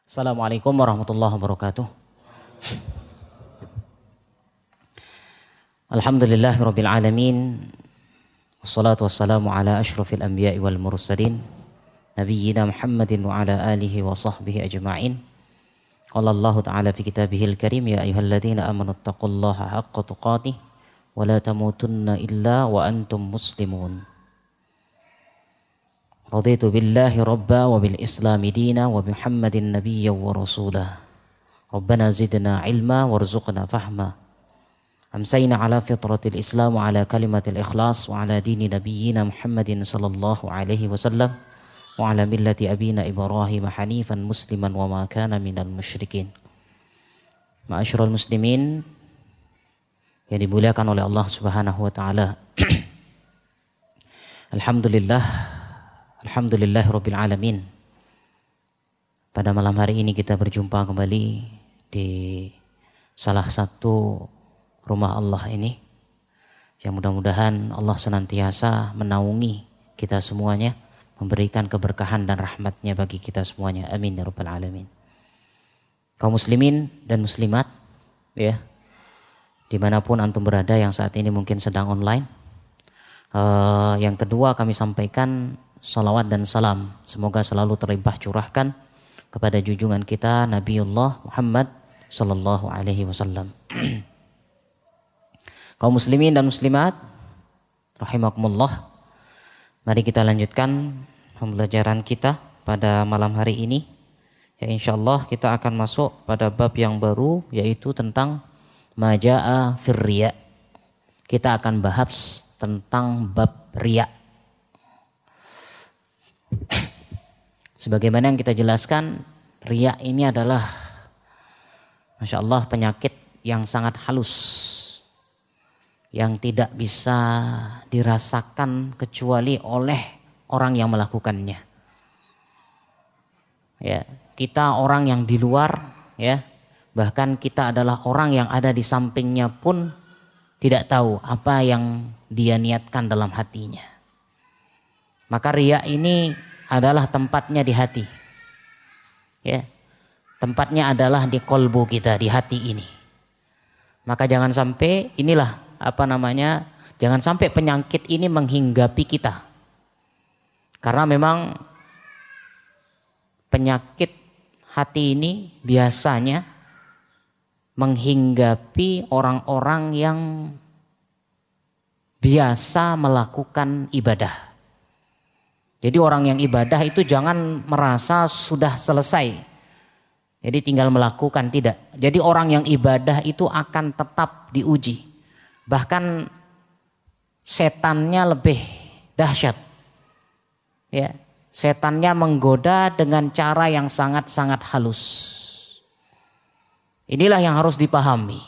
Assalamualaikum warahmatullahi wabarakatuh. Alhamdulillahirabbil alamin. Wassalatu wassalamu ala asyrafil anbiya'i wal mursalin nabiyyina Muhammadin wa ala alihi wa sahbihi ajma'in. Qala Allah ta'ala fi kitabihil karim, ya ayyuhalladzina amanu taqullaha haqqa tuqatih wa la tamutunna illa wa antum muslimun. Raditu billahi rabba wa bil islami dina wa Muhammadin nabiyya wa rasulah. Rabbana zidna ilma warzuqna fahma. Amsayna ala fitratil islam wa ala kalimatil ikhlas wa ala dini nabiyyina Muhammadin sallallahu alaihi wasallam wa ala millati abina Ibrahim hanifan musliman wa ma kana minal musyrikin. Ma'asyiral muslimin yang dimuliakan oleh Allah Subhanahu wa taala. Alhamdulillahirabbil alamin. Pada malam hari ini kita berjumpa kembali di salah satu rumah Allah ini, yang mudah-mudahan Allah senantiasa menaungi kita semuanya, memberikan keberkahan dan rahmatnya bagi kita semuanya. Amin ya rabbal alamin. Kaum muslimin dan muslimat, ya, dimanapun antum berada yang saat ini mungkin sedang online. Yang kedua, kami sampaikan salawat dan salam semoga selalu terlimpah curahkan kepada junjungan kita Nabiullah Muhammad sallallahu alaihi wasallam. Kaum muslimin dan muslimat rahimakumullah, mari kita lanjutkan pembelajaran kita pada malam hari ini. Ya, insyaallah kita akan masuk pada bab yang baru, yaitu tentang majaa fir riya. Kita akan bahas tentang bab riya. Sebagaimana yang kita jelaskan, riya ini adalah Masya Allah penyakit yang sangat halus, yang tidak bisa dirasakan kecuali oleh orang yang melakukannya. Ya, kita orang yang di luar, ya, bahkan kita adalah orang yang ada di sampingnya pun tidak tahu apa yang dia niatkan dalam hatinya. Maka riya ini adalah tempatnya di hati. Ya. Tempatnya adalah di kolbu kita, di hati ini. Maka jangan sampai jangan sampai penyakit ini menghinggapi kita. Karena memang penyakit hati ini biasanya menghinggapi orang-orang yang biasa melakukan ibadah. Jadi orang yang ibadah itu jangan merasa sudah selesai, jadi tinggal melakukan, tidak. Jadi orang yang ibadah itu akan tetap diuji. Bahkan setannya lebih dahsyat. Ya, setannya menggoda dengan cara yang sangat-sangat halus. Inilah yang harus dipahami.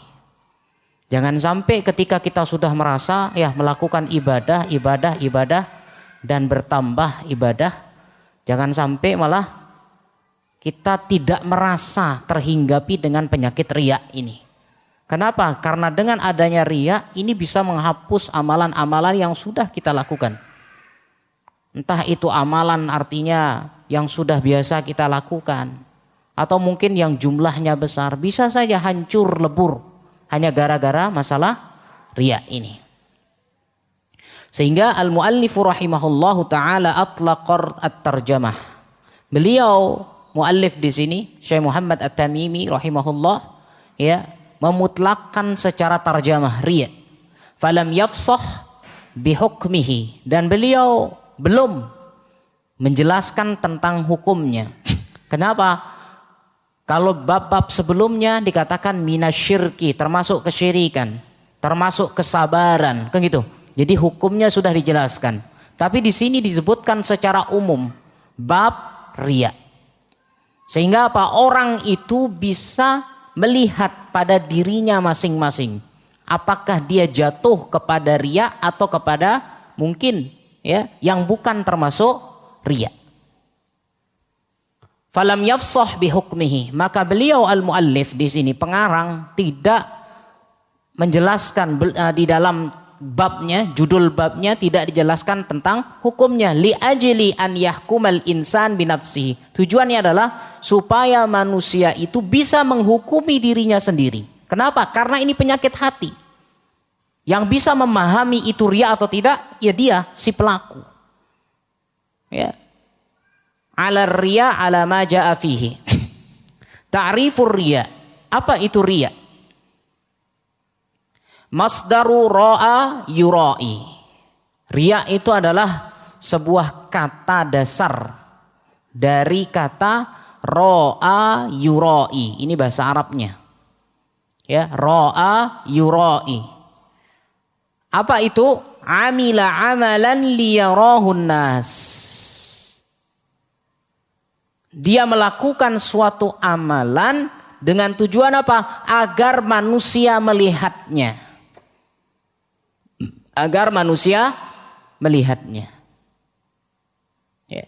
Jangan sampai ketika kita sudah merasa ya melakukan ibadah dan bertambah ibadah, jangan sampai malah kita tidak merasa terhinggapi dengan penyakit riya ini. Kenapa? Karena dengan adanya riya ini bisa menghapus amalan-amalan yang sudah kita lakukan. Entah itu amalan artinya yang sudah biasa kita lakukan, atau mungkin yang jumlahnya besar, bisa saja hancur lebur hanya gara-gara masalah riya ini. Sehingga al-muallifu rahimahullahu taala atlaqar at-tarjamah. Beliau muallif di sini Syekh Muhammad At-Tamimi rahimahullah, ya, memutlakkan secara tarjamah riya. Falam yafsah bihukmihi, dan beliau belum menjelaskan tentang hukumnya. Kenapa? Kalau bab-bab sebelumnya dikatakan minasyirki, termasuk kesyirikan, termasuk kesabaran, kan gitu. Jadi hukumnya sudah dijelaskan. Tapi di sini disebutkan secara umum bab riya. Sehingga apa? Orang itu bisa melihat pada dirinya masing-masing. Apakah dia jatuh kepada riya atau kepada mungkin ya yang bukan termasuk riya. Falam yafsah bihukmihi, maka beliau al-muallif di sini pengarang tidak menjelaskan di dalam babnya, judul babnya tidak dijelaskan tentang hukumnya. Li ajli an yahkumal insan binafsihi. Tujuannya adalah supaya manusia itu bisa menghukumi dirinya sendiri. Kenapa? Karena ini penyakit hati. Yang bisa memahami itu riya atau tidak, ya dia, si pelaku. Ya. Ala riya ala ma ja'a fihi. Ta'rifur riya. Apa itu riya? Masdaru ra'a yura'i. Riya itu adalah sebuah kata dasar dari kata ra'a yura'i. Ini bahasa Arabnya. Ya, ra'a yura'i. Apa itu? Amila amalan liyarahun nas. Dia melakukan suatu amalan dengan tujuan apa? Agar manusia melihatnya. Agar manusia melihatnya. Ya.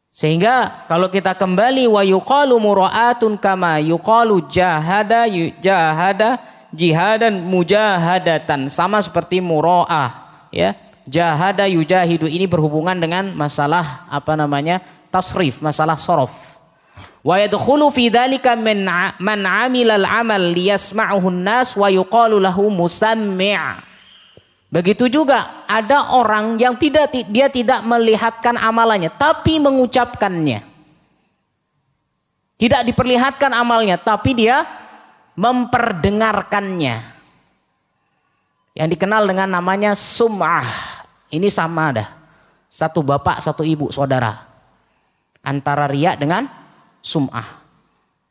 Sehingga kalau kita kembali wa yuqalu mura'atun kama yuqalu jahada jihadan mujahadatan, sama seperti mura'ah, ya. Jahada yujahidu ini berhubungan dengan masalah tasrif, masalah sorof. Wa yadkhulu fi dzalika man 'amila al-'amal liyasma'uhu an-nas wa yuqalu lahu musammi'. Begitu juga ada orang yang dia tidak melihatkan amalannya tapi mengucapkannya. Tidak diperlihatkan amalnya tapi dia memperdengarkannya. Yang dikenal dengan namanya sum'ah. Ini sama dah. Satu bapak, satu ibu, saudara. Antara riya dengan sum'ah.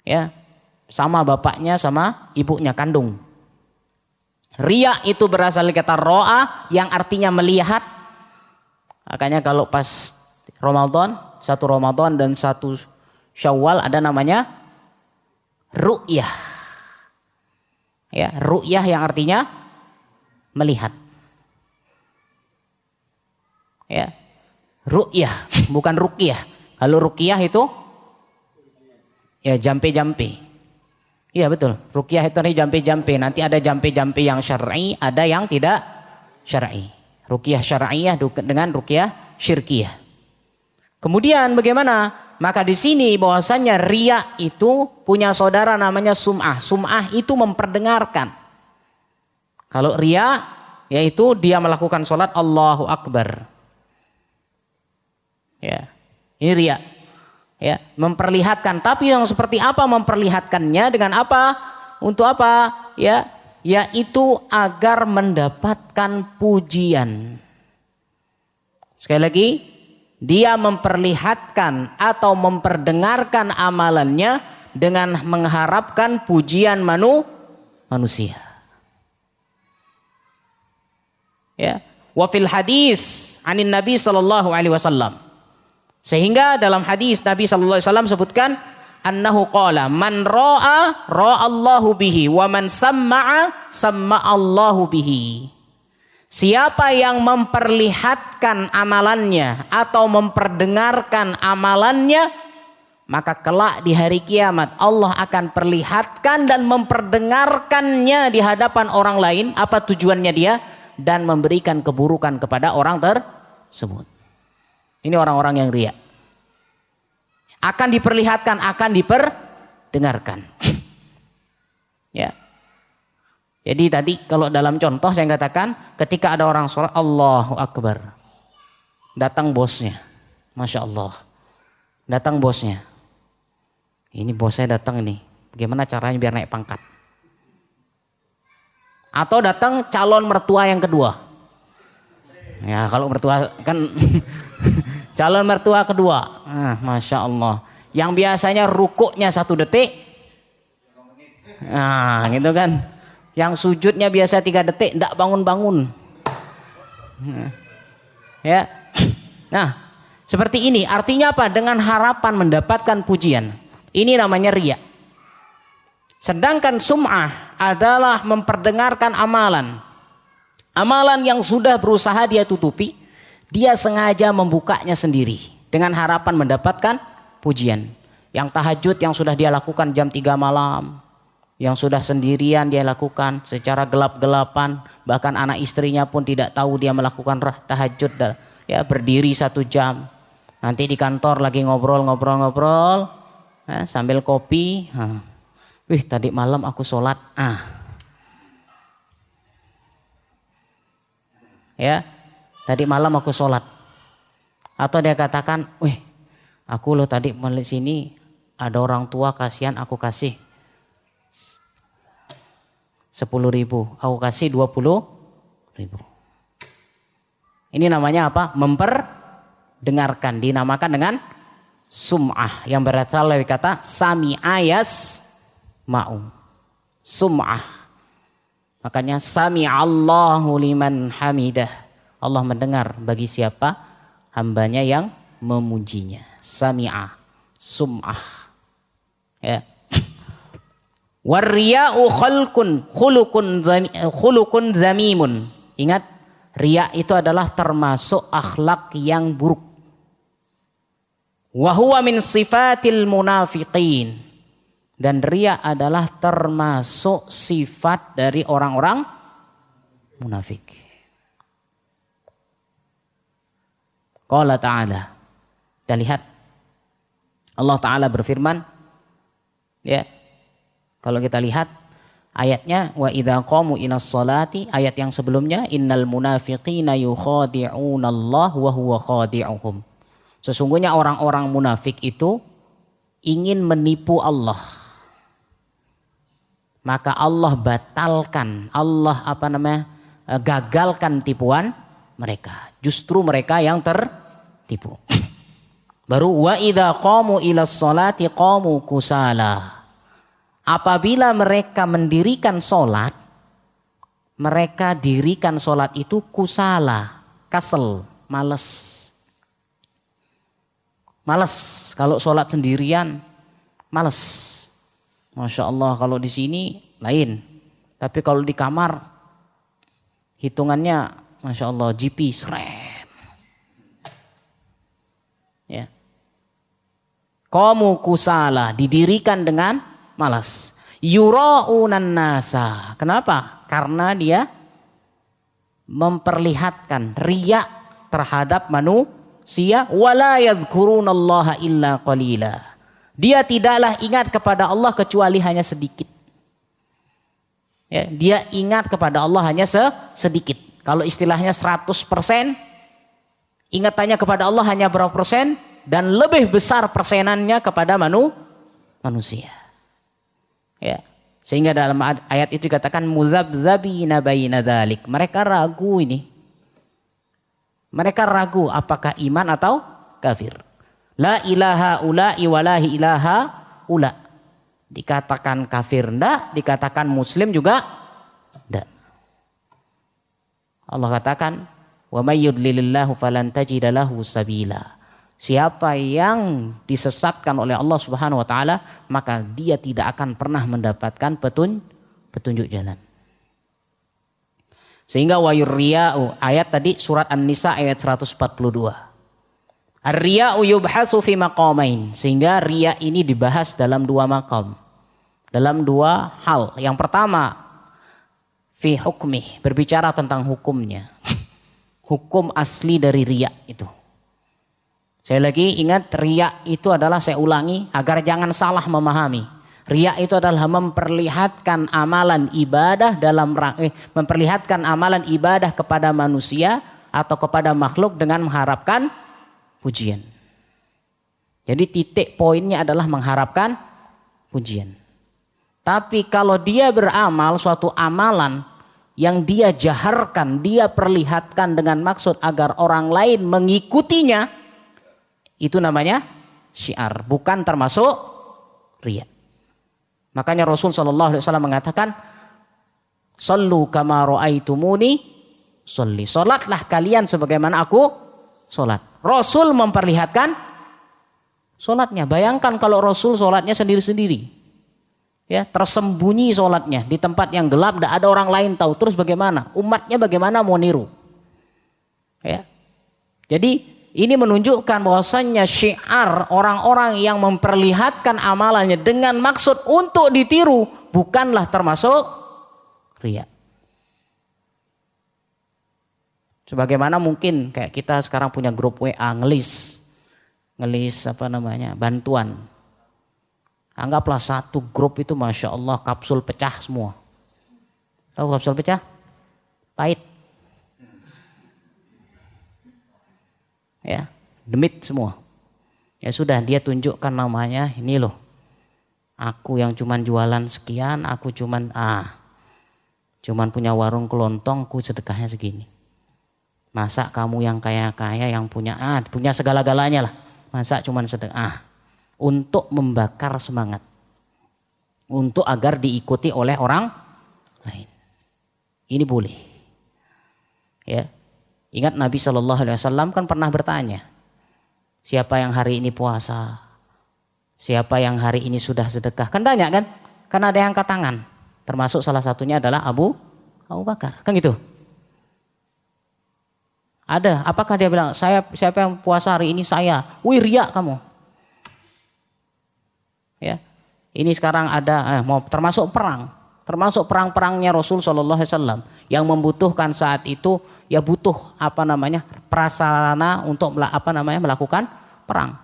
Ya. Sama bapaknya sama ibunya kandung. Riya itu berasal dari kata ro'a yang artinya melihat. Makanya kalau pas Ramadan, satu Ramadan dan satu Syawal ada namanya ru'yah. Ya, ru'yah yang artinya melihat. Ya. Ru'yah, bukan ruqyah. Kalau ruqyah itu ya jampe-jampe. Iya betul, ruqyah itu jampe-jampe. Nanti ada jampe-jampe yang syar'i, ada yang tidak syar'i. Ruqyah syar'iyah dengan ruqyah syirkiyah. Kemudian bagaimana? Maka di sini bahwasannya riya itu punya saudara namanya sum'ah. Sum'ah itu memperdengarkan. Kalau riya yaitu dia melakukan sholat Allahu Akbar. Ya, ini riya. Ya, memperlihatkan, tapi yang seperti apa memperlihatkannya, dengan apa, untuk apa, ya, yaitu agar mendapatkan pujian. Sekali lagi, dia memperlihatkan atau memperdengarkan amalannya dengan mengharapkan pujian manusia. Ya, wa fil hadis anin Nabi sallallahu alaihi wasallam. Sehingga dalam hadis Nabi sallallahu alaihi wasallam sebutkan annahu qala man ra'a ra'allahu bihi wa man samma'a samma'allahu bihi. Siapa yang memperlihatkan amalannya atau memperdengarkan amalannya, maka kelak di hari kiamat Allah akan perlihatkan dan memperdengarkannya di hadapan orang lain. Apa tujuannya dia? Dan memberikan keburukan kepada orang tersebut. Ini orang-orang yang riya. Akan diperlihatkan, akan diperdengarkan. Ya. Jadi tadi kalau dalam contoh saya katakan ketika ada orang sholat Allahu Akbar. Datang bosnya. Masya Allah. Datang bosnya. Ini bosnya datang nih. Bagaimana caranya biar naik pangkat? Atau datang calon mertua yang kedua. Ya kalau mertua kan calon mertua kedua, Masya Allah. Yang biasanya rukuknya 1 detik, nah gitu kan. Yang sujudnya biasa 3 detik, tidak bangun-bangun. Ya, nah seperti ini. Artinya apa? Dengan harapan mendapatkan pujian. Ini namanya riya. Sedangkan sum'ah adalah memperdengarkan amalan. Amalan yang sudah berusaha dia tutupi, dia sengaja membukanya sendiri dengan harapan mendapatkan pujian. Yang tahajud yang sudah dia lakukan jam 3 malam, yang sudah sendirian dia lakukan secara gelap-gelapan, bahkan anak istrinya pun tidak tahu dia melakukan tahajud, ya berdiri 1 jam. Nanti di kantor lagi ngobrol-ngobrol sambil kopi, wih tadi malam aku sholat, ya tadi malam aku sholat. Atau dia katakan, wih aku loh tadi melihat sini ada orang tua kasihan, aku kasih 10.000, aku kasih 20.000. Ini namanya apa? Memperdengarkan, dinamakan dengan sum'ah, yang berasal dari kata sami'a yasma'u, sum'ah. Makanya sami'allahu liman hamidah, Allah mendengar bagi siapa hambanya yang memujinya. Sami'a, sum'ah. Ya. Warriya'u khulukun zamimun. Ingat, riya itu adalah termasuk akhlak yang buruk. Wa huwa min sifatil munafiqin. Dan riya adalah termasuk sifat dari orang-orang munafik. Qala ta'ala, kita lihat Allah Ta'ala berfirman, ya, kalau kita lihat ayatnya, wa idza qamu ilas salati, ayat yang sebelumnya, innal munafiqina yukhadi'una Allah wa huwa khadi'uhum. Sesungguhnya orang-orang munafik itu ingin menipu Allah, maka Allah batalkan, Allah gagalkan tipuan mereka. Justru mereka yang tertipu. Baru wa idza qamu ilas salati qamu kusala. Apabila mereka mendirikan salat, mereka dirikan salat itu kusala, kasel, malas. Malas kalau salat sendirian, malas. Masya Allah, kalau di sini lain. Tapi kalau di kamar hitungannya Masya Allah, GP seret. Ya. Qamu kusala, didirikan dengan malas. Yura'unan nasa. Kenapa? Karena dia memperlihatkan riya terhadap manusia. Wala yadhkurunallaha illa qalila. Dia tidaklah ingat kepada Allah kecuali hanya sedikit. Ya, dia ingat kepada Allah hanya sedikit. Kalau istilahnya 100%, ingatannya kepada Allah hanya berapa persen, dan lebih besar persenannya kepada manusia. Ya. Sehingga dalam ayat itu dikatakan muzabzabina baina dzalik. Mereka ragu ini. Mereka ragu apakah iman atau kafir. La ilaha ula'i wa la ilaha ula. Dikatakan kafir enggak, dikatakan muslim juga enggak. Allah katakan, wa may yudlilillahu falan tajida lahu sabila. Siapa yang disesatkan oleh Allah Subhanahu wa taala, maka dia tidak akan pernah mendapatkan petunjuk jalan. Sehingga wa yurriya'u, ayat tadi surat An-Nisa ayat 142. Ar-riya'u yubhasu fi maqamain, sehingga riya ini dibahas dalam 2 maqam. Dalam 2 hal. Yang pertama, fi hukmih, berbicara tentang hukumnya. Hukum asli dari riya itu. Saya lagi ingat, riya itu adalah, saya ulangi agar jangan salah memahami. Riya itu adalah memperlihatkan amalan ibadah memperlihatkan amalan ibadah kepada manusia atau kepada makhluk dengan mengharapkan pujian. Jadi titik poinnya adalah mengharapkan pujian. Tapi kalau dia beramal suatu amalan yang dia jaharkan, dia perlihatkan dengan maksud agar orang lain mengikutinya, itu namanya syiar, bukan termasuk riya. Makanya Rasul SAW mengatakan, "Shallu kama ra'aitumuni sholli." Salatlah kalian sebagaimana aku salat. Rasul memperlihatkan salatnya. Bayangkan kalau Rasul salatnya sendiri-sendiri. Ya, tersembunyi sholatnya di tempat yang gelap, tidak ada orang lain tahu. Terus bagaimana? Umatnya bagaimana mau niru? Ya. Jadi Ini menunjukkan bahwasannya syiar orang-orang yang memperlihatkan amalannya dengan maksud untuk ditiru bukanlah termasuk riya. Sebagaimana mungkin kayak kita sekarang punya grup WA ngelis bantuan. Anggaplah satu grup itu Masya Allah kapsul pecah semua. Tahu kapsul pecah? Pahit. Ya, demit semua. Ya sudah, dia tunjukkan namanya, ini loh. Aku yang cuman jualan sekian, aku cuman punya warung kelontong, ku sedekahnya segini. Masa kamu yang kaya-kaya yang punya segala-galanya lah. Masa cuman sedekah untuk membakar semangat. Untuk agar diikuti oleh orang lain. Ini boleh. Ya. Ingat Nabi SAW kan pernah bertanya, siapa yang hari ini puasa? Siapa yang hari ini sudah sedekah? Kan tanya kan? Kan ada yang angkat tangan. Termasuk salah satunya adalah Abu Bakar. Kan gitu? Ada. Apakah dia bilang, siapa yang puasa hari ini saya? Wih, riya kamu. Ya. Ini sekarang ada mau termasuk perang. Termasuk perang-perangnya Rasul SAW yang membutuhkan saat itu ya butuh prasarana untuk melakukan perang.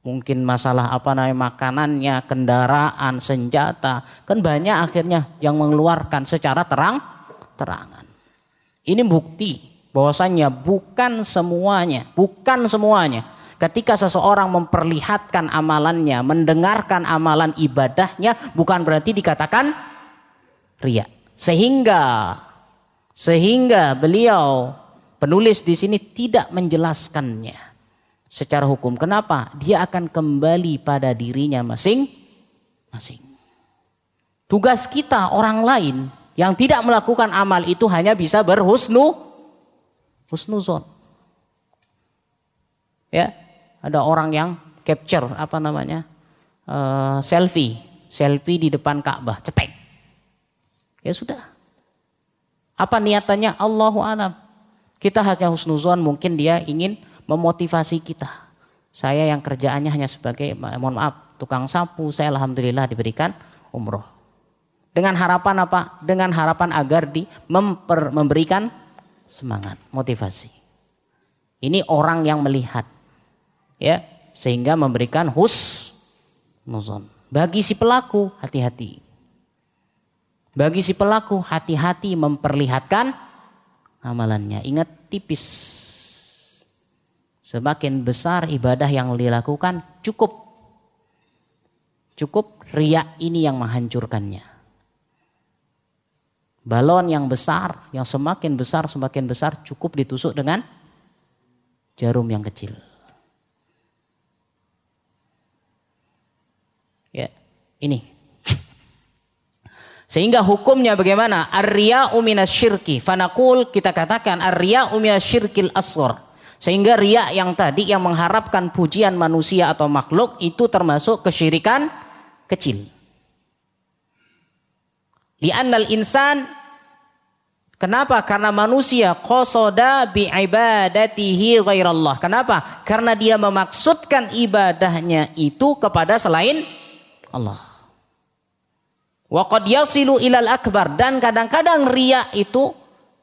Mungkin masalah makanannya, kendaraan, senjata, kan banyak akhirnya yang mengeluarkan secara terang-terangan. Ini bukti bahwasannya bukan semuanya. Ketika seseorang memperlihatkan amalannya, mendengarkan amalan ibadahnya, bukan berarti dikatakan riya. Sehingga beliau penulis di sini tidak menjelaskannya secara hukum. Kenapa? Dia akan kembali pada dirinya masing-masing. Tugas kita orang lain yang tidak melakukan amal itu hanya bisa husnuzon. Ya, ada orang yang capture selfie di depan Ka'bah, cetek. Ya sudah. Apa niatannya? Allahu a'lam. Kita hanya husnuzon, mungkin dia ingin memotivasi kita. Saya yang kerjaannya hanya sebagai, mohon maaf, tukang sapu, saya alhamdulillah diberikan umroh. Dengan harapan apa? Dengan harapan agar memberikan semangat, motivasi. Ini orang yang melihat. Ya, sehingga memberikan husnuzon. Bagi si pelaku, hati-hati. Bagi si pelaku, hati-hati memperlihatkan amalannya. Ingat, tipis. Semakin besar ibadah yang dilakukan, cukup riya ini yang menghancurkannya. Balon yang besar, yang semakin besar cukup ditusuk dengan jarum yang kecil. Ya, ini. Sehingga hukumnya bagaimana? Ar-riya'u minasyirki. Fanaqul, kita katakan ar-riya'u minasyirkil asghar. Sehingga riya yang tadi yang mengharapkan pujian manusia atau makhluk itu termasuk kesyirikan kecil. Li'annal insan, kenapa? Karena manusia qasada bi'ibadatihi ghairallah. Kenapa? Karena dia memaksudkan ibadahnya itu kepada selain Allah. Wa qad yasilu ilal akbar, dan kadang-kadang riya itu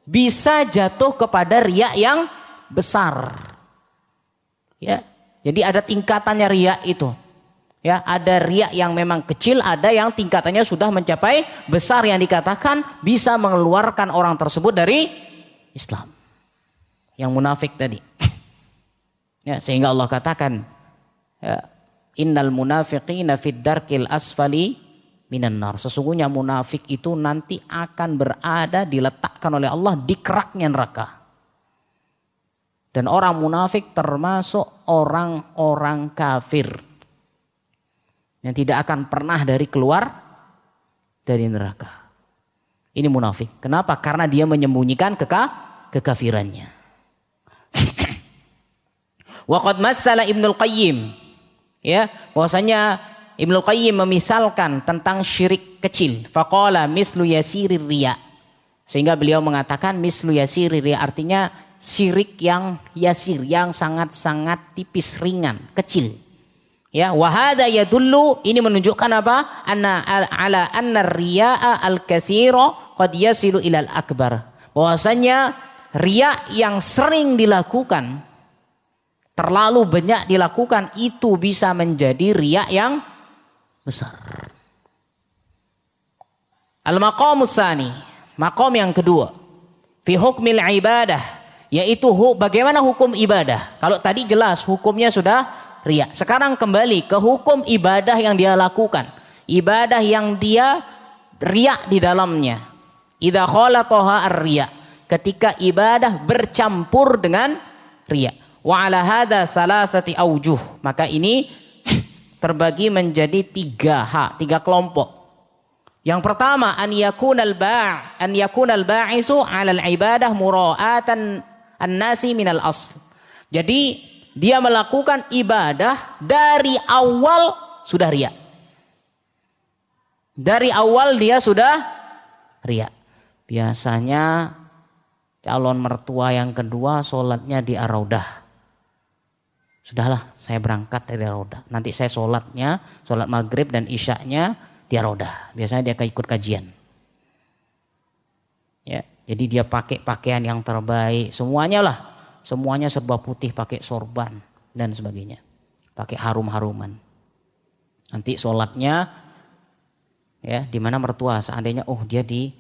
bisa jatuh kepada riya yang besar. Ya, jadi ada tingkatannya riya itu. Ya, ada riya yang memang kecil, ada yang tingkatannya sudah mencapai besar yang dikatakan bisa mengeluarkan orang tersebut dari Islam. Yang munafik tadi. Ya, sehingga Allah katakan, ya, innal munafiqina fid darkil asfali minan nar. Sesungguhnya munafik itu nanti akan berada, diletakkan oleh Allah di keraknya neraka. Dan orang munafik termasuk orang-orang kafir yang tidak akan pernah keluar dari neraka. Ini munafik. Kenapa? Karena dia menyembunyikan kekafirannya. Wa qad massala Ibnul Qayyim, ya, bahwasanya Ibnul Qayyim memisalkan tentang syirik kecil. Faqala mislu yasirir riya. Sehingga beliau mengatakan mislu yasirir riya, artinya syirik yang yasir, yang sangat-sangat tipis, ringan, kecil. Ya, wa hadza yadullu, ini menunjukkan apa? Ala anna riya'a al-katsira qad yasilu ilal akbar. Bahwasanya riya yang sering dilakukan, terlalu banyak dilakukan, itu bisa menjadi riya yang besar. Al-maqamus tsani, maqam yang kedua, fi hukmil ibadah, yaitu bagaimana hukum ibadah. Kalau tadi jelas hukumnya sudah riya. Sekarang kembali ke hukum ibadah yang dia lakukan. Ibadah yang dia riya di dalamnya. Idza khalataha ar-riya, ketika ibadah bercampur dengan riya. Wa ala hadza salasati aujuh, maka ini terbagi menjadi tiga kelompok. Yang pertama, an yakunal ba'isu 'alal ibadah mura'atan an-nasi minal asl. Jadi dia melakukan ibadah dari awal sudah riya. Dari awal dia sudah riya. Biasanya calon mertua yang kedua sholatnya di ar-raudah. Sudahlah, saya berangkat dari ar-raudah. Nanti saya sholat maghrib dan isyaknya di ar-raudah. Biasanya dia ikut kajian. Ya, jadi dia pakai pakaian yang terbaik, semuanya serba putih, pakai sorban dan sebagainya, pakai harum-haruman. Nanti sholatnya ya di mana mertua, seandainya dia di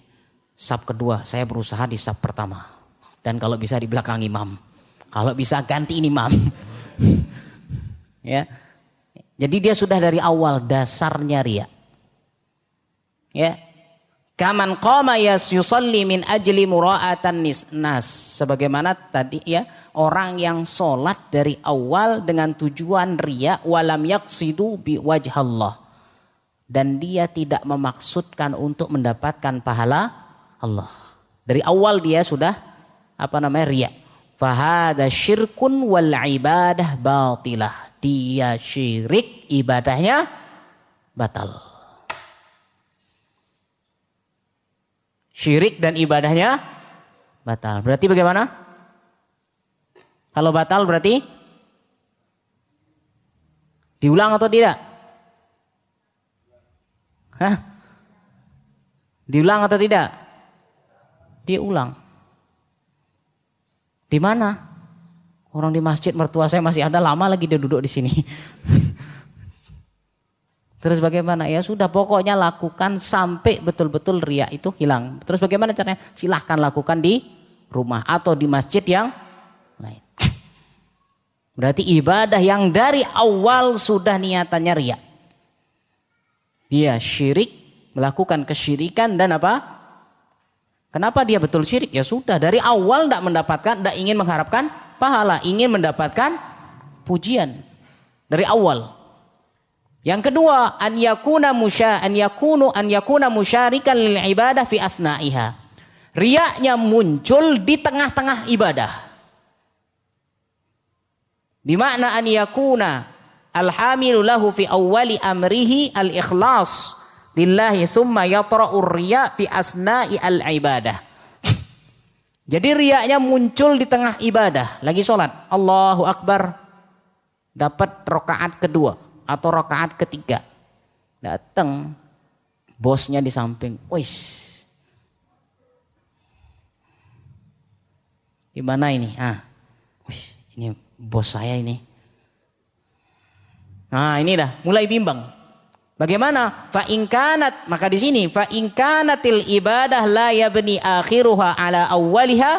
saf kedua, saya berusaha di saf pertama, dan kalau bisa di belakang imam, kalau bisa gantiin imam. Ya, jadi dia sudah dari awal dasarnya riya. Ya, kaman qama yusalli min ajli mura'atan nas, sebagaimana tadi ya, orang yang sholat dari awal dengan tujuan riya, walam yaqsidu bi wajhallah, dan dia tidak memaksudkan untuk mendapatkan pahala Allah. Dari awal dia sudah riya. Fahada syirkun wal ibadah batilah, dia syirik, ibadahnya batal. Syirik dan ibadahnya batal. Berarti bagaimana? Kalau batal berarti diulang atau tidak? Hah? Diulang atau tidak? Diulang. Di mana? Orang di masjid mertua saya masih ada, lama lagi dia duduk di sini. Terus bagaimana? Ya sudah, pokoknya lakukan sampai betul-betul riya itu hilang. Terus bagaimana caranya? Silahkan lakukan di rumah atau di masjid yang lain. Berarti ibadah yang dari awal sudah niatannya riya. Dia syirik, melakukan kesyirikan dan apa? Kenapa dia betul syirik? Ya sudah, dari awal tidak ingin mengharapkan pahala, ingin mendapatkan pujian dari awal. Yang kedua, an yakuna musyarikan lil ibadah fi asna'iha. Riyanya muncul di tengah-tengah ibadah. Bimakna an yakuna alhamilu lahu fi awwali amrihi al-ikhlas lillahi summa yatra'ur riya fi asna'i al-ibadah. Jadi riyanya muncul di tengah ibadah, lagi sholat, Allahu Akbar, dapat rakaat kedua atau rakaat ketiga, datang bosnya di samping, wis, gimana ini? Wis, ini bos saya ini. Nah ini dah mulai bimbang. Bagaimana? Fa in kanat, maka di sini fa in kanatil ibadah la yabni akhiruha ala awwaliha,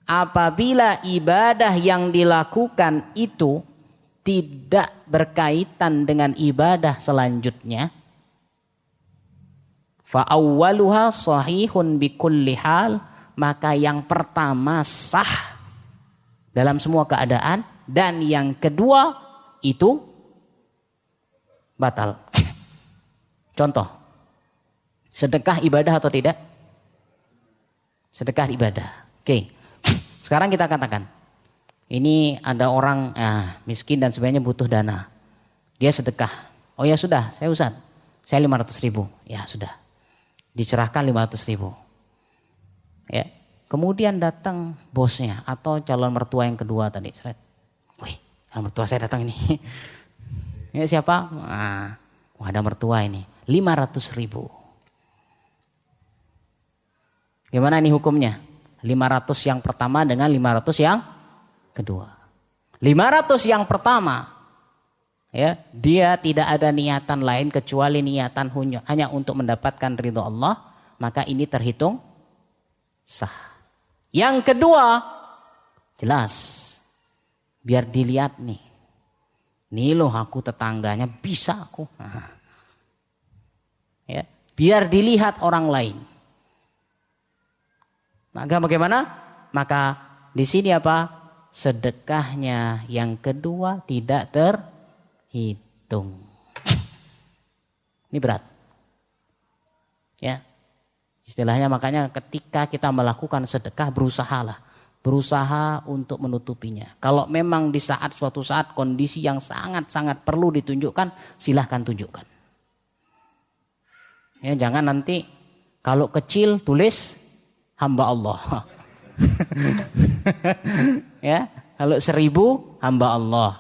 apabila ibadah yang dilakukan itu tidak berkaitan dengan ibadah selanjutnya, fa awwaluha sahihun bi kulli hal, maka yang pertama sah dalam semua keadaan, dan yang kedua itu batal. Contoh, sedekah ibadah atau tidak? Sedekah ibadah. Oke. Sekarang kita katakan, ini ada orang miskin dan sebagainya, butuh dana. Dia sedekah. Oh ya sudah, saya Ustaz, saya 500.000. Ya sudah, dicerahkan 500.000. Ya, Kemudian datang bosnya atau calon mertua yang kedua tadi. Wih, calon mertua saya datang ini. Ini siapa? Nah, ada mertua ini. 500.000. Gimana nih hukumnya? 500 yang pertama dengan 500 yang kedua. 500 yang pertama, ya, dia tidak ada niatan lain kecuali niatan hanya untuk mendapatkan ridho Allah, maka ini terhitung sah. Yang kedua, jelas, biar dilihat nih. Nih loh aku tetangganya, bisa aku. Nah, ya, biar dilihat orang lain. Maka bagaimana? Maka di sini apa? Sedekahnya yang kedua tidak terhitung. Ini berat. Ya. Istilahnya makanya ketika kita melakukan sedekah berusaha untuk menutupinya. Kalau memang di suatu saat kondisi yang sangat-sangat perlu ditunjukkan, silahkan tunjukkan. Ya, jangan nanti kalau kecil tulis hamba Allah. Ya, kalau 1.000 hamba Allah.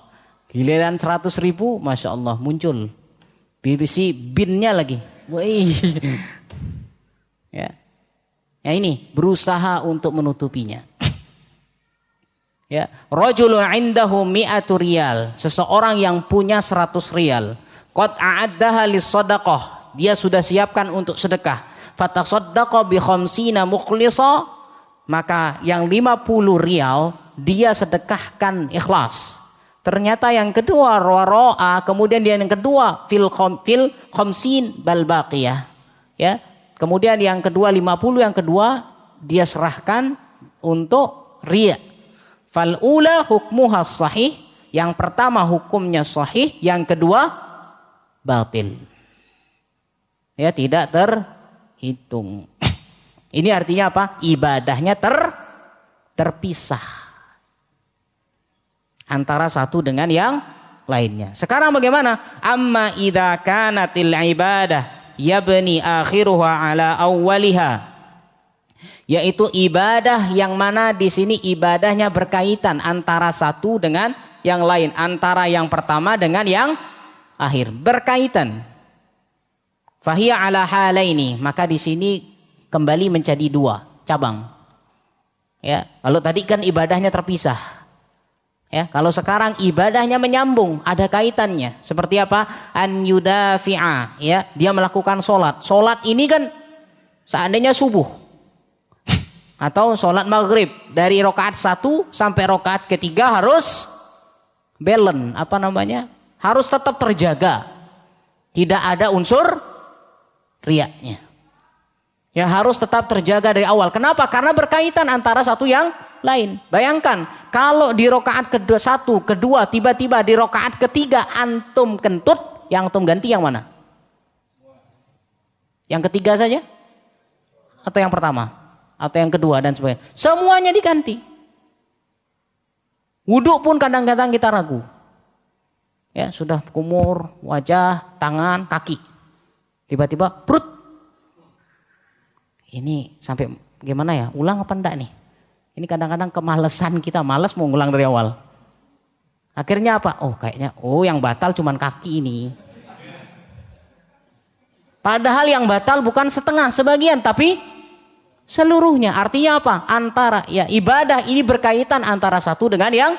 Giliran 100.000, Masya Allah muncul. BBC binnya lagi. Wih. Ya. Ya ini berusaha untuk menutupinya. Ya, rajulun indahu mi'atu riyal, seseorang yang punya 100 riyal. Qad a'addaha lis-shadaqah, dia sudah siapkan untuk sedekah. Fatasaddaqa bi khamsina mukhlisa, maka yang 50 riyal dia sedekahkan ikhlas. Ternyata yang kedua ra'a, kemudian dia yang kedua fil khamsin bal baqiyah. Ya. Kemudian yang kedua 50 yang kedua dia serahkan untuk riya. Fal ula hukmuha sahih, yang pertama hukumnya sahih, yang kedua batil. Ya, tidak terhitung. Ini artinya apa? Ibadahnya terpisah antara satu dengan yang lainnya. Sekarang bagaimana? Amma idza kanatil ibadah yabni akhiruha ala awwaliha, yaitu ibadah yang mana di sini ibadahnya berkaitan antara satu dengan yang lain, antara yang pertama dengan yang akhir, berkaitan. Fahiya ala halaini, maka di sini kembali menjadi dua cabang. Ya, kalau tadi kan ibadahnya terpisah. Ya, kalau sekarang ibadahnya menyambung, ada kaitannya. Seperti apa? An yudafi'a, ya, dia melakukan sholat. Sholat ini kan seandainya subuh atau sholat maghrib, dari rakaat 1 sampai rakaat ketiga harus balance, harus tetap terjaga. Tidak ada unsur riyaknya. Ya, harus tetap terjaga dari awal. Kenapa? Karena berkaitan antara satu yang lain. Bayangkan kalau di rakaat kedua, satu, kedua, tiba-tiba di rakaat ketiga antum kentut, yang antum ganti yang mana? Yang ketiga saja? Atau yang pertama? Atau yang kedua dan sebagainya? Semuanya diganti. Wudhu pun kadang-kadang kita ragu. Ya, sudah kumur, wajah, tangan, kaki. Tiba-tiba perut. Ini sampai gimana ya? Ulang apa enggak nih? Ini kadang-kadang kemalesan kita, malas mau ngulang dari awal. Akhirnya apa? Yang batal cuman kaki ini. Padahal yang batal bukan setengah, sebagian, tapi seluruhnya. Artinya apa? Antara, ya, ibadah ini berkaitan antara satu dengan yang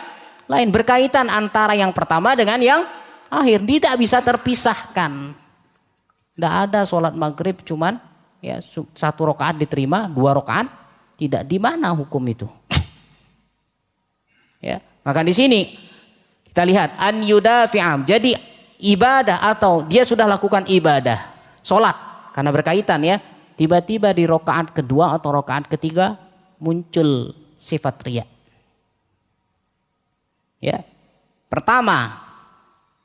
lain, berkaitan antara yang pertama dengan yang akhir, tidak bisa terpisahkan. Tidak ada sholat maghrib cuman ya 1 rakaat diterima, 2 rakaat tidak. Di mana hukum itu? Ya, maka di sini kita lihat an yudafi'am. Jadi ibadah atau dia sudah lakukan ibadah, sholat, karena berkaitan ya. Tiba-tiba di rakaat kedua atau rakaat ketiga muncul sifat riya. Ya, pertama,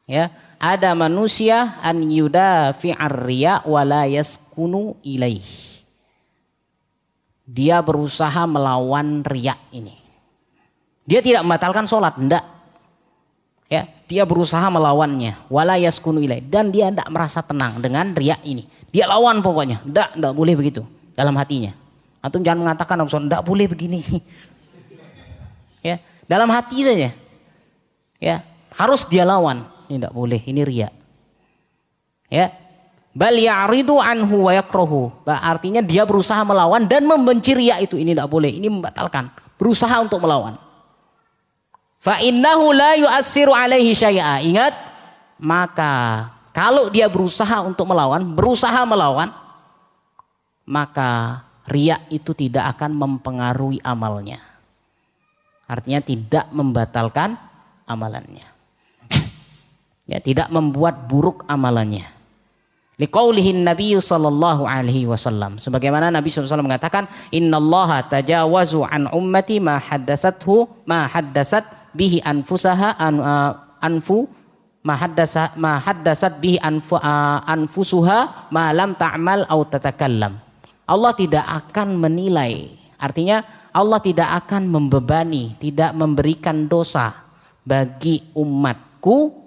ya, ada manusia an yudafi'ar riya wa la yaskunu ilaih. Dia berusaha melawan riya ini. Dia tidak membatalkan sholat, enggak. Ya, dia berusaha melawannya, wala yaskunu ilaih, dan dia tidak merasa tenang dengan riya ini. Dia lawan pokoknya, enggak boleh begitu dalam hatinya. Antum jangan mengatakan enggak boleh begini. Ya, dalam hati saja. Ya, harus dia lawan. Ini enggak boleh, ini riya. Ya. Bal ya'ridu anhu wa yakrahu. Artinya dia berusaha melawan dan membenci riya itu. Ini enggak boleh, ini membatalkan. Berusaha untuk melawan. Fa innahu la yu'assiru alaihi syai'a. Ingat, maka kalau dia berusaha untuk melawan, maka riya itu tidak akan mempengaruhi amalnya. Artinya tidak membatalkan amalannya. Ya, tidak membuat buruk amalannya. Liqaulihin Nabi sallallahu alaihi wasallam. Sebagaimana Nabi sallallahu alaihi wasallam mengatakan, "Innallaha tajawazu an ummati ma haddasat bihi anfusaha ma haddasat bihi anfusuha ma lam ta'mal au tatakallam." Allah tidak akan menilai. Artinya Allah tidak akan membebani, tidak memberikan dosa bagi umatku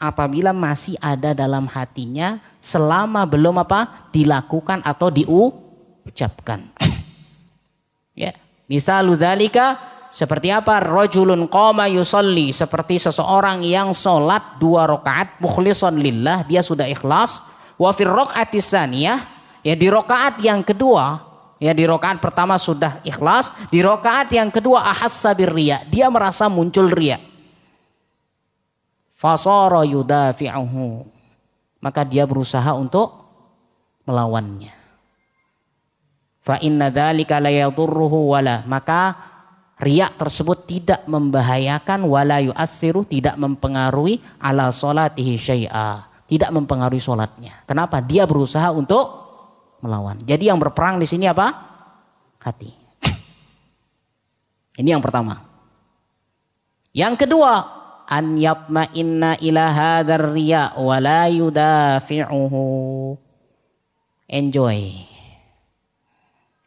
apabila masih ada dalam hatinya selama belum dilakukan atau diucapkan. Ya, misalu dzalika seperti apa? Rajulun qama yusalli, seperti seseorang yang salat 2 rakaat mukhlishan lillah, dia sudah ikhlas. Wa fir raqatis tsaniyah, ya di rakaat yang kedua, ya di rakaat pertama sudah ikhlas, di rakaat yang kedua ahassa birriya, dia merasa muncul riya. Fasara yudafi'uhu, maka dia berusaha untuk melawannya. Fa inna dzalika la yadurruhu wala, maka riya tersebut tidak membahayakan, wala yu'assiru, tidak mempengaruhi ala salatihi syai'a, tidak mempengaruhi salatnya. Kenapa? Dia berusaha untuk melawan. Jadi yang berperang di sini apa? Hati. Ini yang pertama. Yang kedua, an yatma'inna ila hadzal riya wa la yudafi'uhu.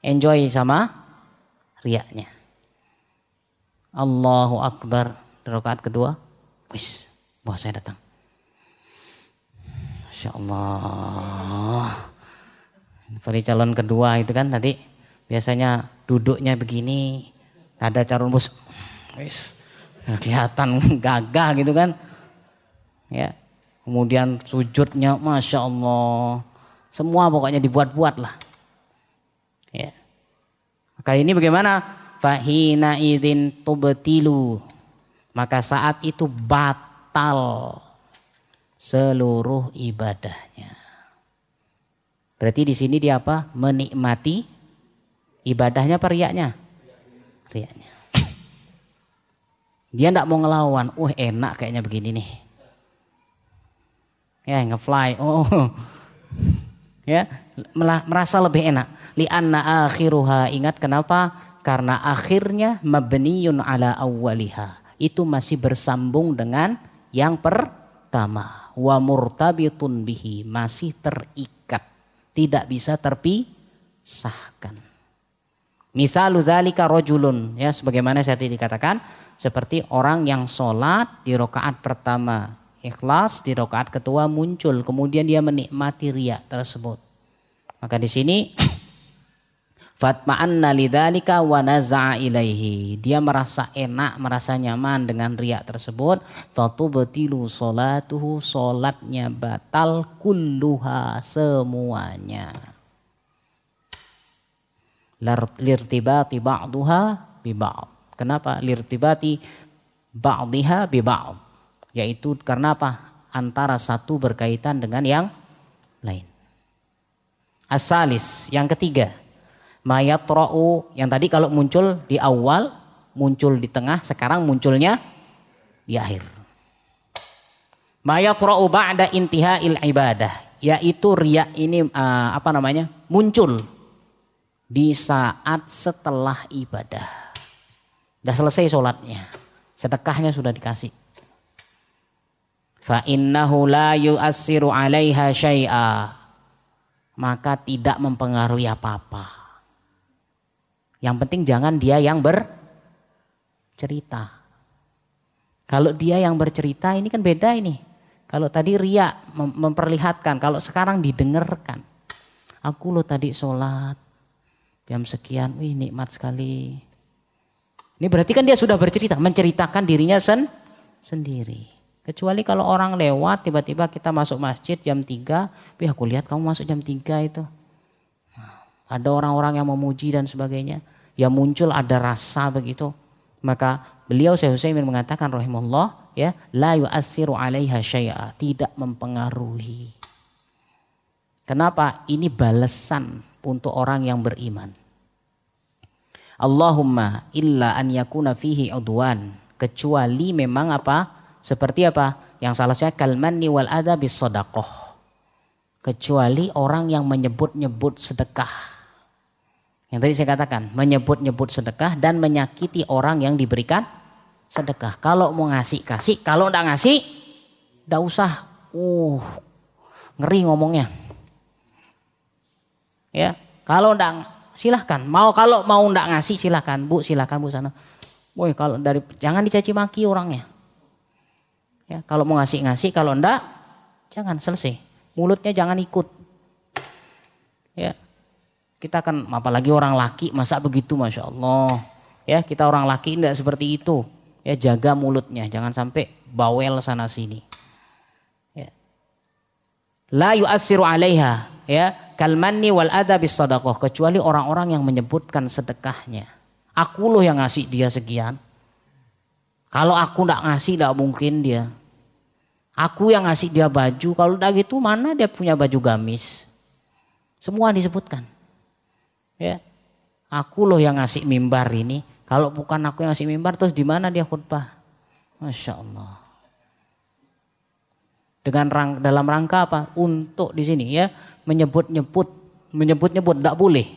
Enjoy sama riyanya. Allahu Akbar. Rakaat kedua, wis, bos saya datang. Masya Allah. Pada calon kedua itu kan tadi biasanya duduknya begini, ada calon bos, wis, kelihatan gagah gitu kan, ya. Kemudian sujudnya, masya Allah, semua pokoknya dibuat-buat lah, ya. Maka ini bagaimana? Fahina idzin tubtilu, maka saat itu batal seluruh ibadahnya. Berarti di sini dia apa? Menikmati ibadahnya apa riyanya? Riyanya. Dia enggak mau ngelawan. Enak kayaknya begini nih. Ya, ngefly. Ya, merasa lebih enak. Li'anna akhiruha, ingat kenapa? Karena akhirnya mabniyun ala awwaliha. Itu masih bersambung dengan yang pertama. Wa murtabitun bihi, masih terikat. Tidak bisa terpisahkan. Misalu dzalika rajulun, ya sebagaimana saya tadi katakan, seperti orang yang sholat di rakaat pertama ikhlas, di rakaat kedua muncul, kemudian dia menikmati riya tersebut. Maka di sini fatma'anna lidzalika wa naza'a ilaihi, dia merasa enak, merasa nyaman dengan riya tersebut. Fatubtilu sholatuhu, sholatnya batal, kulluha, semuanya. Lirtibati ba'duha bi ba'd. Kenapa? Lirtibati ba'diha bi ba'd, yaitu karena apa? Antara satu berkaitan dengan yang lain. Asalis, yang ketiga, mayatra'u, yang tadi kalau muncul di awal, muncul di tengah, sekarang munculnya di akhir. Mayatra'u ba'da intiha'il ibadah, yaitu riya ini muncul di saat setelah ibadah. Sudah selesai sholatnya, sedekahnya sudah dikasih. Fa innahu la yu'assiru 'alaiha syai'a, maka tidak mempengaruhi apa-apa. Yang penting jangan dia yang bercerita. Kalau dia yang bercerita ini kan beda ini. Kalau tadi riya memperlihatkan, kalau sekarang didengarkan. Aku lo tadi sholat, Jam sekian, wih nikmat sekali. Ini berarti kan dia sudah bercerita, menceritakan dirinya sendiri. Kecuali kalau orang lewat tiba-tiba kita masuk masjid jam 3, wih aku lihat kamu masuk jam 3 itu. Ada orang-orang yang memuji dan sebagainya. Ya muncul ada rasa begitu. Maka beliau Syekh Utsaimin mengatakan rahimahullah, ya, la yu'assiru 'alaiha syai'a, tidak mempengaruhi. Kenapa? Ini balasan untuk orang yang beriman. Allahumma illa an yakuna fihi udwan, kecuali memang apa? Seperti apa? Yang salah satunya kalmanni wal adha bis shadaqah. Kecuali orang yang menyebut-nyebut sedekah. Yang tadi saya katakan, menyebut-nyebut sedekah dan menyakiti orang yang diberikan sedekah. Kalau mau ngasih kasih, kalau enggak ngasih enggak usah. Ngeri ngomongnya. Ya, kalau enggak silahkan. Kalau mau enggak ngasih silahkan. Bu, silahkan Bu sana. Boy, kalau jangan dicaci maki orangnya. Ya, kalau mau ngasih, kalau enggak jangan, selesai. Mulutnya jangan ikut. Ya. Kita kan apalagi orang laki masa begitu, Masya Allah. Ya, kita orang laki enggak seperti itu. Ya, jaga mulutnya, jangan sampai bawel sana sini. Ya. La yu'assiru 'alaiha, ya, kalmanni wal adha bis shadaqah, kecuali orang-orang yang menyebutkan sedekahnya. Aku loh yang ngasih dia sekian. Kalau aku enggak ngasih enggak mungkin dia. Aku yang ngasih dia baju, kalau enggak gitu mana dia punya baju gamis. Semua disebutkan. Ya, aku loh yang ngasih mimbar ini. Kalau bukan aku yang ngasih mimbar, terus di mana dia khutbah? Masya Allah. Dalam rangka apa? Untuk di sini ya menyebut-nyebut tidak boleh.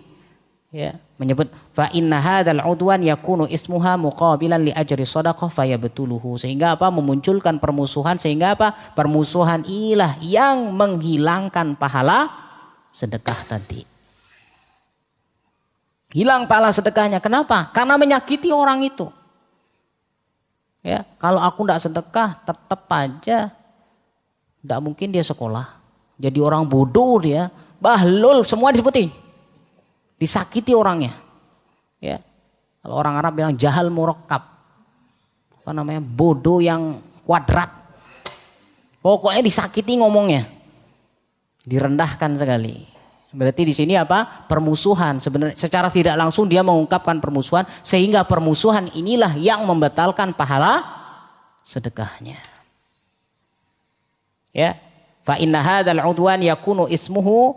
Ya, menyebut fa inna hadzal udwan yakunu ismuha muqabilan li ajri shadaqah fayabtuluhu, sehingga apa? Memunculkan permusuhan, sehingga apa? Permusuhan inilah yang menghilangkan pahala sedekah tadi. Hilang pahala sedekahnya. Kenapa? Karena menyakiti orang itu. Ya, kalau aku tidak sedekah, tetap aja tidak mungkin dia sekolah. Jadi orang bodoh dia, bahlul, semua disebutin. Disakiti orangnya. Ya. Kalau orang Arab bilang jahal murakkab. Apa namanya? Bodoh yang kuadrat. Pokoknya disakiti ngomongnya. Direndahkan sekali. Berarti di sini apa? Permusuhan. Sebenarnya secara tidak langsung dia mengungkapkan permusuhan, sehingga permusuhan inilah yang membatalkan pahala sedekahnya. Ya, fa inna hadzal udwan yakunu ismuhu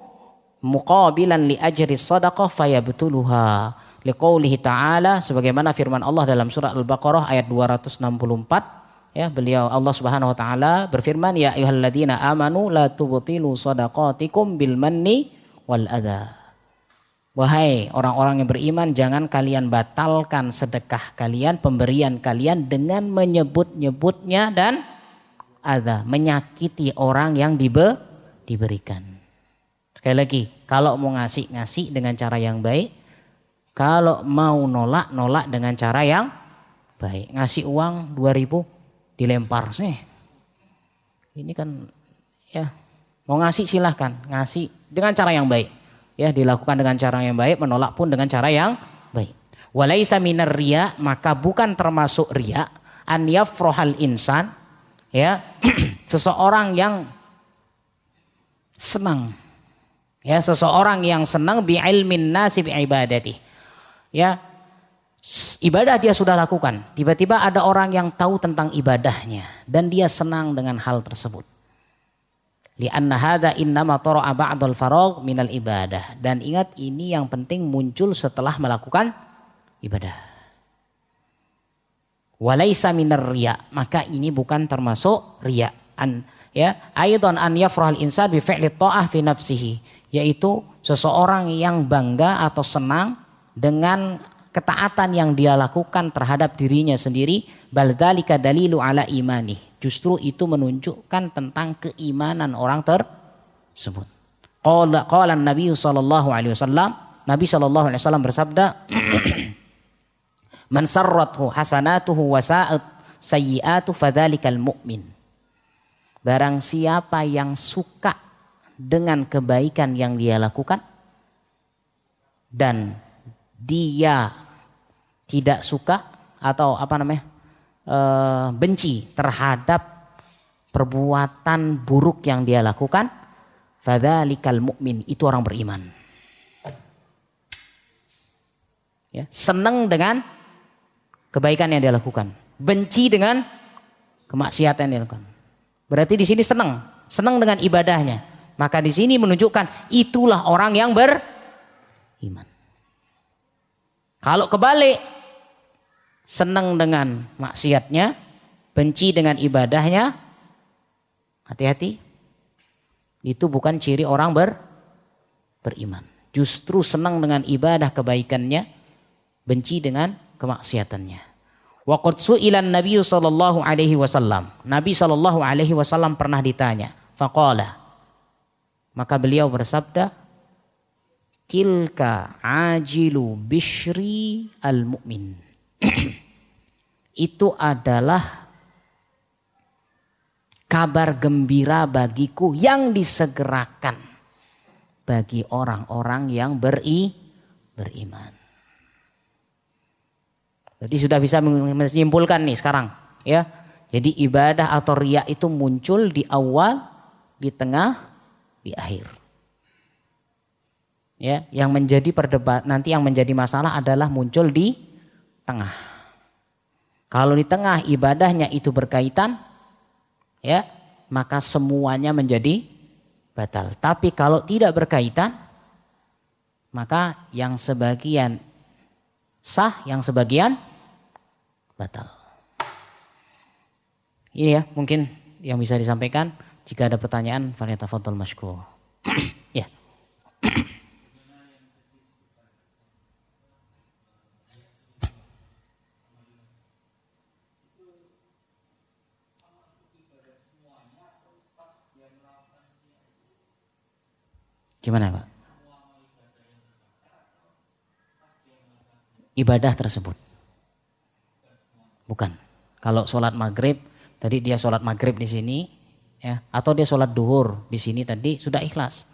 muqabilan li ajri shadaqah fayabtuluha. Liqaulihi ta'ala, sebagaimana firman Allah dalam surah Al-Baqarah ayat 264, ya, beliau Allah Subhanahu wa taala berfirman, ya ayyuhalladzina amanu la tubtilu shadaqatikum bil manni wal adha. Wahai orang-orang yang beriman, jangan kalian batalkan sedekah kalian, pemberian kalian dengan menyebut-nyebutnya dan adha, menyakiti orang yang diberikan. Sekali lagi, kalau mau ngasih dengan cara yang baik, kalau mau nolak dengan cara yang baik. Ngasih uang 2.000 dilempar sih. Ini kan ya, mau ngasih silahkan, ngasih dengan cara yang baik. Ya, dilakukan dengan cara yang baik, menolak pun dengan cara yang baik. Walaisa minar riya, maka bukan termasuk riya an yafrohal insan, ya, seseorang yang senang, ya, seseorang yang senang bi ilmin nasi bi ibadati, ya, ibadah dia sudah lakukan, tiba-tiba ada orang yang tahu tentang ibadahnya dan dia senang dengan hal tersebut. Li'anna hadza innama tara'a ba'dal faragh minal ibadah, dan ingat ini yang penting muncul setelah melakukan ibadah. Walaisa minar riya, maka ini bukan termasuk riya. Ya, aidan an yafrahal insan bi fi'li ta'ah fi nafsihi, yaitu seseorang yang bangga atau senang dengan ketaatan yang dia lakukan terhadap dirinya sendiri, bal dzalika dalilu ala imani, justru itu menunjukkan tentang keimanan orang tersebut. Qala Nabi sallallahu alaihi wasallam, Nabi sallallahu alaihi wasallam bersabda, man sarrathu hasanatuhu wa sa'at sayyi'atu fadzalikal mu'min. Barang siapa yang suka dengan kebaikan yang dia lakukan dan dia tidak suka atau benci terhadap perbuatan buruk yang dia lakukan, fadzalikal mu'min, itu orang beriman. Ya, senang dengan kebaikan yang dia lakukan, benci dengan kemaksiatan yang dia lakukan. Berarti di sini senang dengan ibadahnya. Maka di sini menunjukkan itulah orang yang beriman. Kalau kebalik, senang dengan maksiatnya, benci dengan ibadahnya, hati-hati. Itu bukan ciri orang beriman. Justru senang dengan ibadah kebaikannya, benci dengan kemaksiatannya. Wa qad su'ila an-nabiy sallallahu alaihi wasallam. Nabi sallallahu alaihi wasallam pernah ditanya, faqala, maka beliau bersabda, tilka ajilu bishri al-mu'min. Itu adalah kabar gembira bagiku yang disegerakan bagi orang-orang yang beriman. Berarti sudah bisa menyimpulkan nih sekarang, ya. Jadi ibadah atau riya itu muncul di awal, di tengah, di akhir. Ya, yang menjadi nanti yang menjadi masalah adalah muncul di tengah. Kalau di tengah ibadahnya itu berkaitan, ya, maka semuanya menjadi batal. Tapi kalau tidak berkaitan, maka yang sebagian sah, yang sebagian batal. Ini ya mungkin yang bisa disampaikan. Jika ada pertanyaan, falyatafadhal mashkur. Ya. Gimana Pak? Ibadah tersebut. Bukan. Kalau sholat maghrib, tadi dia sholat maghrib di sini, ya, atau dia sholat duhur di sini tadi sudah ikhlas.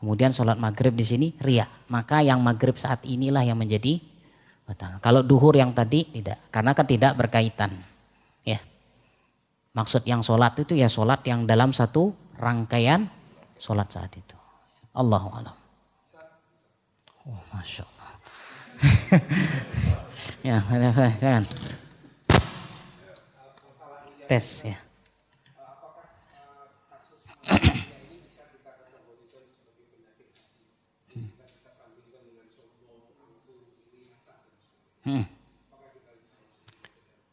Kemudian sholat maghrib di sini riya. Maka yang maghrib saat inilah yang menjadi batal. Kalau duhur yang tadi tidak, karena kan tidak berkaitan. Ya. Maksud yang sholat itu ya sholat yang dalam satu rangkaian sholat saat itu. Allahu a'lam. Oh, masya Allah. Ya, jangan. Tes ya.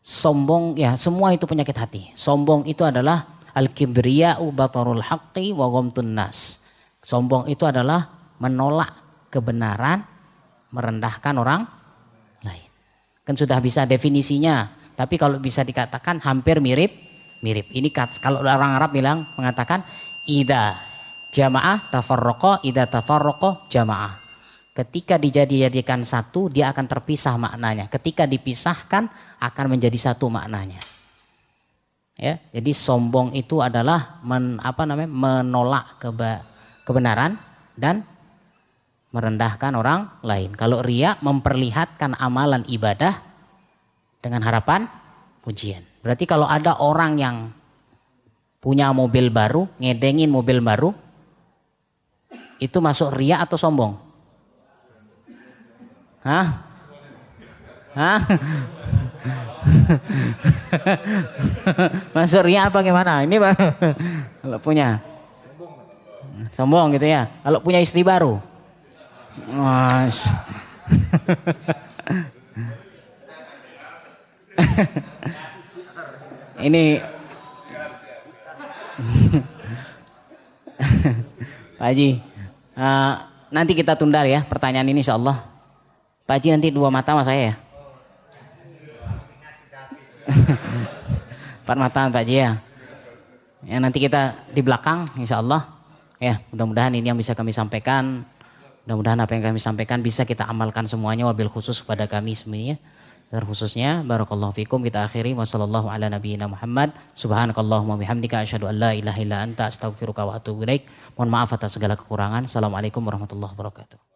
Sombong ya, semua itu penyakit hati. Sombong itu adalah al-kibriya'u batarul haqqi wa ghamtun nas. Sombong itu adalah menolak kebenaran, merendahkan orang lain. Kan sudah bisa definisinya, tapi kalau bisa dikatakan hampir mirip. Ini kalau orang Arab mengatakan idza jamaah tafarraqa, idza tafarraqa jamaah. Ketika dijadikan satu, dia akan terpisah maknanya. Ketika dipisahkan, akan menjadi satu maknanya. Ya, jadi sombong itu adalah menolak kebenaran dan merendahkan orang lain. Kalau riya memperlihatkan amalan ibadah dengan harapan pujian. Berarti kalau ada orang yang punya mobil baru, ngedengin mobil baru, itu masuk riya atau sombong? Hah? Masuk riya apa gimana? Ini kalau punya sombong gitu ya. Kalau punya istri baru, ini Pak Haji, nanti kita tunda ya pertanyaan ini insyaallah. Pak Haji nanti 2 mata sama saya ya. 4 mata Pak Haji ya. Ya nanti kita di belakang insyaallah. Ya mudah-mudahan ini yang bisa kami sampaikan. Mudah-mudahan apa yang kami sampaikan bisa kita amalkan semuanya, wabil khusus kepada kami semuanya. Terkhususnya barakallahu fikum, kita akhiri wassallallahu ala nabiyyina Muhammad subhanakallahumma bihamdika asyhadu an la ilaha illa anta astaghfiruka wa atubu ilaik. Mohon maaf atas segala kekurangan. Assalamualaikum warahmatullahi wabarakatuh.